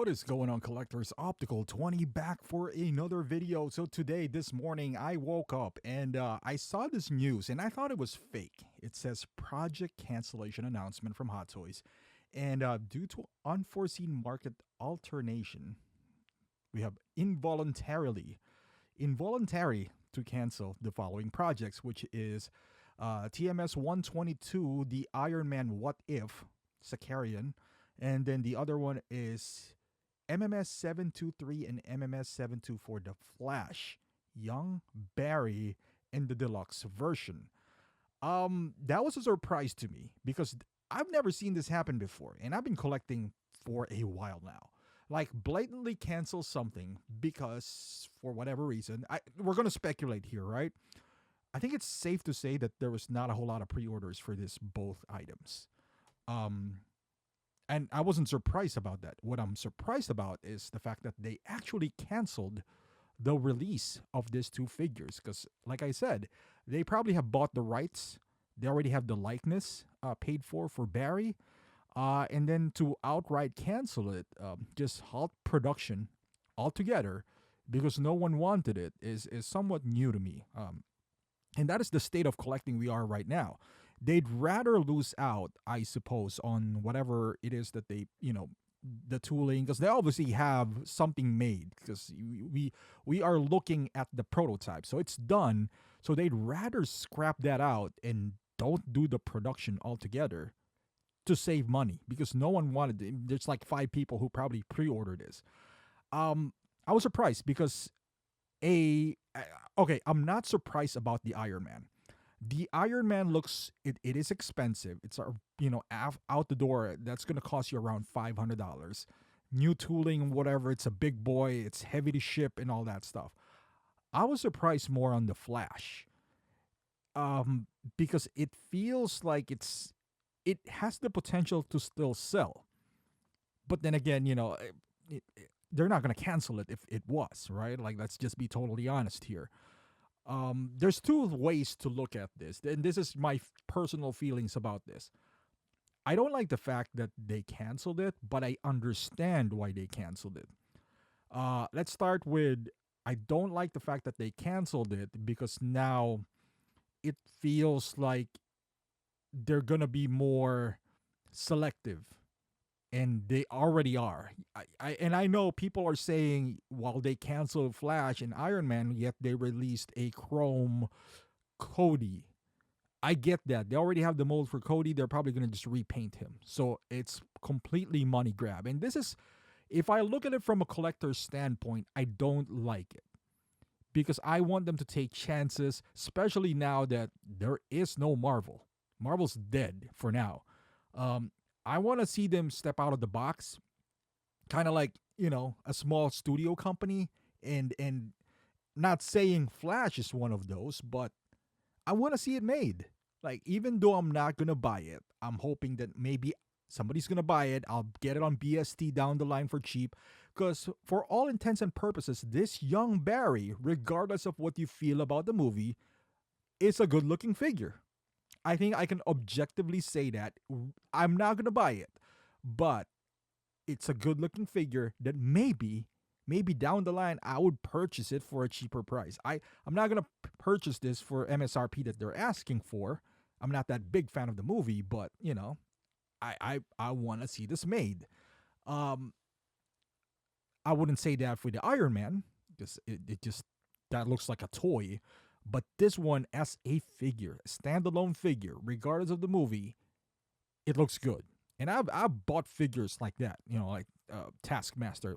What is going on, collectors? Optical 20 back for another video. So today, this morning, I woke up and I saw this news and I thought it was fake. It says project cancellation announcement from Hot Toys. And due to unforeseen market alternation, we have involuntary to cancel the following projects, which is TMS 122, the Iron Man What If, Sakarian, and then the other one is MMS 723 and MMS 724, The Flash, Young Barry, and the deluxe version. That was a surprise to me because I've never seen this happen before, and I've been collecting for a while now. Like blatantly cancel something because for whatever reason, we're gonna speculate here, right? I think it's safe to say that there was not a whole lot of pre-orders for this both items. And I wasn't surprised about that. What I'm surprised about is the fact that they actually canceled the release of these two figures. Because, like I said, they probably have bought the rights. They already have the likeness paid for Barry. And then to outright cancel it, just halt production altogether because no one wanted it is somewhat new to me. And that is the state of collecting we are right now. They'd rather lose out, I suppose, on whatever it is that they, the tooling, because they obviously have something made, because we are looking at the prototype. So it's done. So they'd rather scrap that out and don't do the production altogether to save money because no one wanted it. There's like 5 people who probably pre-ordered this. I was surprised because I'm not surprised about the Iron Man. The Iron Man it is expensive. It's out the door. That's gonna cost you around $500. New tooling, whatever. It's a big boy. It's heavy to ship and all that stuff. I was surprised more on the Flash, because it feels like it has the potential to still sell, but then again, they're not going to cancel it if it was, right? Like, let's just be totally honest here. There's two ways to look at this, and this is my personal feelings about this. I don't like the fact that they canceled it, but I understand why they canceled it. Let's start with, I don't like the fact that they canceled it because now it feels like they're going to be more selective. And they already are. I know people are saying, while they canceled Flash and Iron Man, yet they released a Chrome Cody. I get that. They already have the mold for Cody. They're probably going to just repaint him. So it's completely money grab. And this is, if I look at it from a collector's standpoint, I don't like it. Because I want them to take chances, especially now that there is no Marvel. Marvel's dead for now. I want to see them step out of the box, kind of like, a small studio company, and not saying Flash is one of those, but I want to see it made. Like, even though I'm not going to buy it, I'm hoping that maybe somebody's going to buy it. I'll get it on BST down the line for cheap, because for all intents and purposes, this young Barry, regardless of what you feel about the movie, is a good looking figure. I think I can objectively say that. I'm not going to buy it, but it's a good looking figure that maybe down the line I would purchase it for a cheaper price. I'm not going to purchase this for MSRP that they're asking for. I'm not that big fan of the movie, but I want to see this made. I wouldn't say that for the Iron Man because it just, that looks like a toy. But this one, as a figure, a standalone figure, regardless of the movie, it looks good. And I've bought figures like that, like Taskmaster.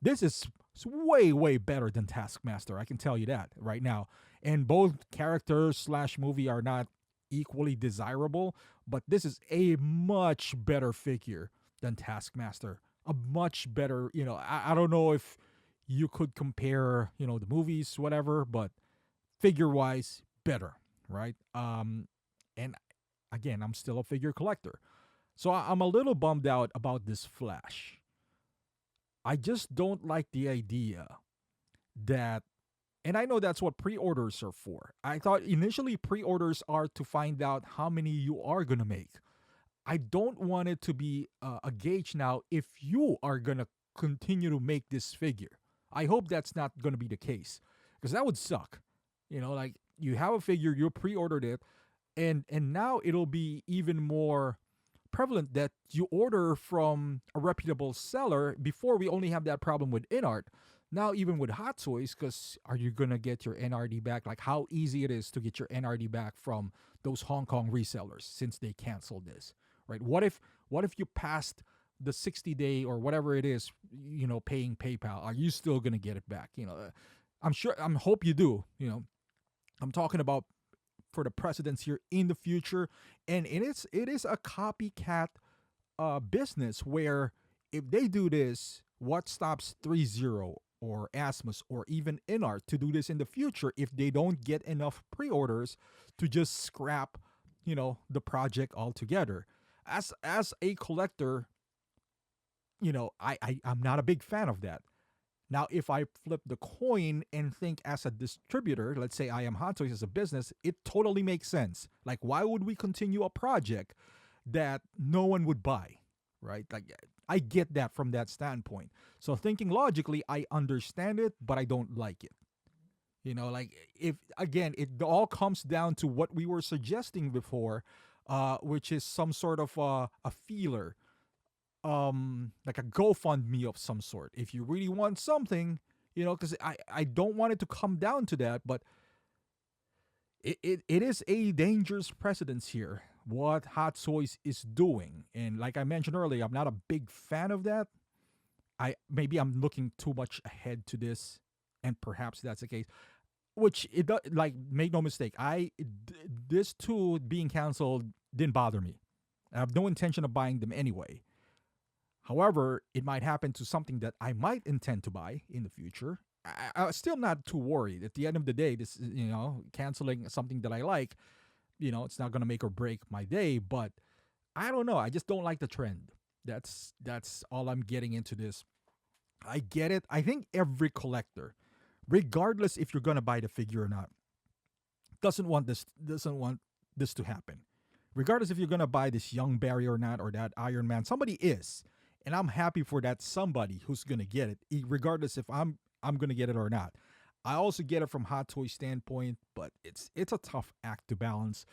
This is way, way better than Taskmaster. I can tell you that right now. And both characters / movie are not equally desirable, but this is a much better figure than Taskmaster. A much better, I don't know if you could compare, the movies, whatever, but figure-wise, better, right? And again, I'm still a figure collector. So I'm a little bummed out about this Flash. I just don't like the idea that, and I know that's what pre-orders are for. I thought initially pre-orders are to find out how many you are going to make. I don't want it to be a gauge now if you are going to continue to make this figure. I hope that's not going to be the case, because that would suck. Like you have a figure, you pre-ordered it, and now it'll be even more prevalent that you order from a reputable seller. Before, we only have that problem with InArt. Now, even with Hot Toys, because are you gonna get your NRD back? Like how easy it is to get your NRD back from those Hong Kong resellers since they canceled this, right? What if you passed the 60-day or whatever it is, paying PayPal? Are you still gonna get it back? I'm hope you do. I'm talking about for the precedents here in the future, and it is a copycat business where if they do this, what stops 30 or Asmus or even Inart to do this in the future if they don't get enough pre-orders to just scrap, the project altogether? As a collector, I'm not a big fan of that. Now, if I flip the coin and think as a distributor, let's say I am Hot Toys as a business, it totally makes sense. Like, why would we continue a project that no one would buy, right? Like, I get that from that standpoint. So, thinking logically, I understand it, but I don't like it. Like, if, again, it all comes down to what we were suggesting before, which is some sort of a feeler, like a GoFundMe of some sort. If you really want something, because I don't want it to come down to that, but it is a dangerous precedence here what Hot Toys is doing. And like I mentioned earlier, I'm not a big fan of that. Maybe I'm looking too much ahead to this, and perhaps that's the case. Which it does, like, make no mistake, this tool being canceled didn't bother me. I have no intention of buying them anyway. However, it might happen to something that I might intend to buy in the future. I'm still not too worried. At the end of the day, this is, canceling something that I like, it's not going to make or break my day. But I don't know. I just don't like the trend. That's all I'm getting into this. I get it. I think every collector, regardless if you're going to buy the figure or not, doesn't want this to happen. Regardless if you're going to buy this young Barry or not, or that Iron Man, somebody is. And I'm happy for that somebody who's gonna get it, regardless if I'm gonna get it or not. I also get it from Hot Toy standpoint, but it's a tough act to balance.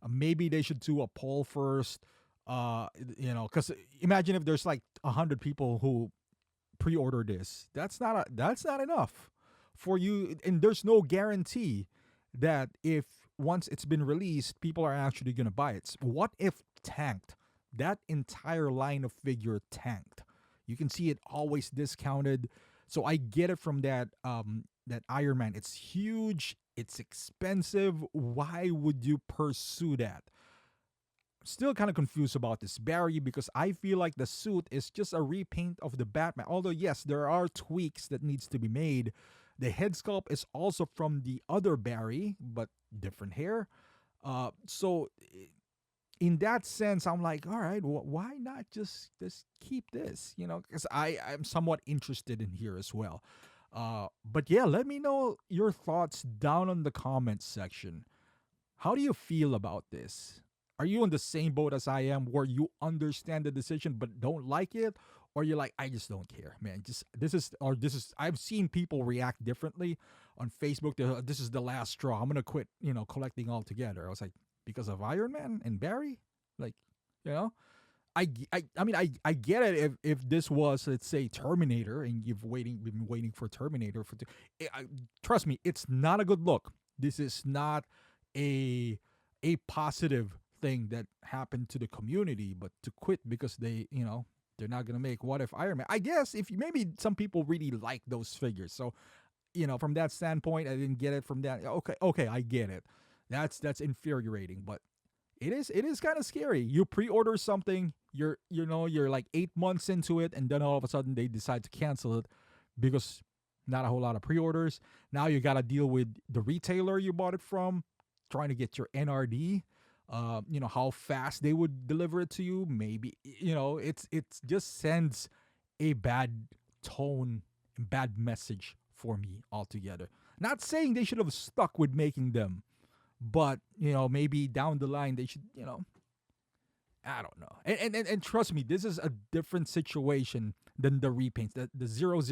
Maybe they should do a poll first, because imagine if there's like 100 people who pre-order this. That's not enough for you, and there's no guarantee that if once it's been released, people are actually gonna buy it. What if tanked? That entire line of figure tanked. You can see it always discounted. So I get it from that Iron Man. It's huge. It's expensive. Why would you pursue that? Still kind of confused about this Barry, because I feel like the suit is just a repaint of the Batman. Although yes, there are tweaks that needs to be made. The head sculpt is also from the other Barry, but different hair. So in that sense, I'm like, all right, why not just keep this? Because I'm somewhat interested in here as well. But yeah, let me know your thoughts down on the comments section. How do you feel about this? Are you on the same boat as I am, where you understand the decision but don't like it? Or you're like, I just don't care, man. This is. I've seen people react differently on Facebook. This is the last straw. I'm gonna quit, collecting altogether. I was like, because of Iron Man and Barry, like, I get it if this was, let's say, Terminator, and you've been waiting for Terminator trust me, it's not a good look. This is not a positive thing that happened to the community, but to quit because they're not gonna make What If Iron Man. I guess if maybe some people really like those figures, so from that standpoint, I didn't get it from that. Okay, I get it. That's infuriating, but it is kind of scary. You pre-order something, you're like 8 months into it, and then all of a sudden they decide to cancel it because not a whole lot of pre-orders. Now you got to deal with the retailer you bought it from, trying to get your NRD. How fast they would deliver it to you. Maybe it just sends a bad tone and bad message for me altogether. Not saying they should have stuck with making them, but maybe down the line they should I don't know. And trust me, this is a different situation than the repaints. The 000,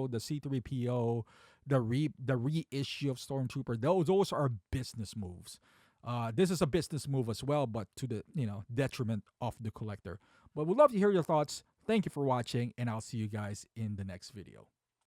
the C3PO, the reissue of Stormtrooper. Those are business moves. This is a business move as well, but to the detriment of the collector. But we'd love to hear your thoughts. Thank you for watching, and I'll see you guys in the next video.